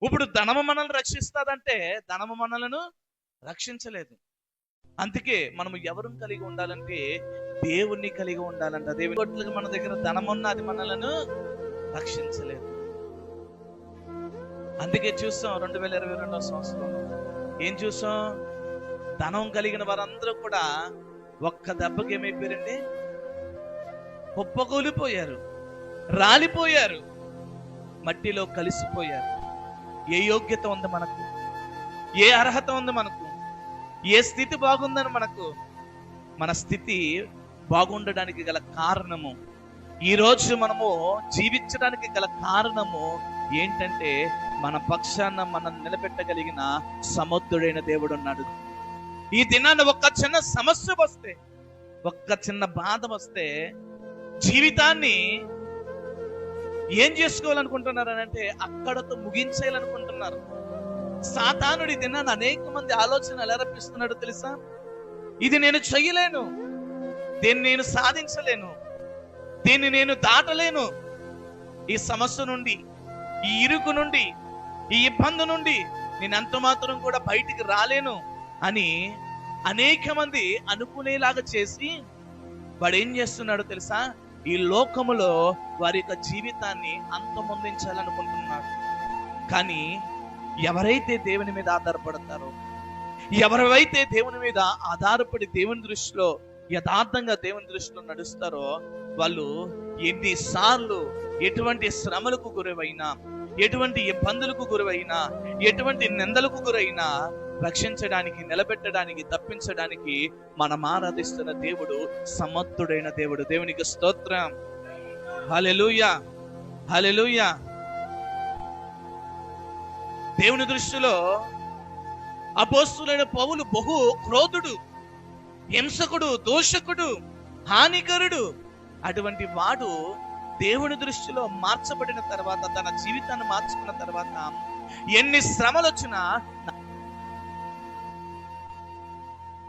ఇప్పుడు ధనము మనల్ని రక్షిస్తాదంటే ధనము మనలను రక్షించలేదు. అందుకే మనం ఎవరు కలిగి ఉండాలంటే దేవుణ్ణి కలిగి ఉండాలంట. దేవుని కొట్లుగా మన దగ్గర ధనమున్న అది మనలను రక్షించలేదు. అందుకే చూస్తాం 2022 సంవత్సరంలో ఏం చూసాం? ధనం కలిగిన వారందరూ కూడా ఒక్క దెబ్బకి ఏమైపోయారండి? కుప్పకూలిపోయారు, రాలిపోయారు, మట్టిలో కలిసిపోయారు. ఏ యోగ్యత ఉంది మనకు? ఏ అర్హత ఉంది మనకు? ఏ స్థితి బాగుందని మనకు? మన స్థితి బాగుండడానికి గల కారణము, ఈరోజు మనము జీవించడానికి గల కారణము ఏంటంటే మన పక్షాన మనం నిలబెట్టగలిగిన సముద్రుడైన దేవుడు ఉన్నాడు. ఈ దినాన్ని ఒక్క చిన్న సమస్య వస్తే, ఒక్క చిన్న బాధ వస్తే జీవితాన్ని ఏం చేసుకోవాలనుకుంటున్నారు అని అంటే అక్కడతో ముగించేయాలనుకుంటున్నారు. సాతానుడి దినాన్ని అనేక మంది ఆలోచనలు ఎలరపిస్తున్నాడు తెలుసా? ఇది నేను చెయ్యలేను, దీన్ని నేను సాధించలేను, దీన్ని నేను దాటలేను, ఈ సమస్య నుండి, ఈ ఇరుకు నుండి, ఈ ఇబ్బంది నుండి నేను ఎంత మాత్రం కూడా బయటికి రాలేను అని అనేక మంది అనుకునేలాగా చేసి వాడు ఏం చేస్తున్నాడు తెలుసా? ఈ లోకములో వారి యొక్క జీవితాన్ని అంతమొందించాలనుకుంటున్నాడు. కానీ ఎవరైతే దేవుని మీద ఆధారపడతారో, ఎవరైతే దేవుని మీద ఆధారపడి దేవుని దృష్టిలో యథార్థంగా దేవుని దృష్టిలో నడుస్తారో వాళ్ళు ఎన్నిసార్లు ఎటువంటి శ్రమలకు గురైనా, ఎటువంటి ఇబ్బందులకు గురైనా, ఎటువంటి నిందలకు గురైనా రక్షించడానికి, నిలబెట్టడానికి, తప్పించడానికి మనం ఆరాధిస్తున్న దేవుడు సమర్థుడైన దేవుడు. దేవునికి స్తోత్రం. హల్లెలూయా, హల్లెలూయా. దేవుని దృష్టిలో అపోస్తులైన పౌలు బహు క్రోధుడు, హింసకుడు, దోషకుడు, హానికరుడు. అటువంటి వాడు దేవుని దృష్టిలో మార్చబడిన తర్వాత, తన జీవితాన్ని మార్చుకున్న తర్వాత ఎన్ని శ్రమలు వచ్చినా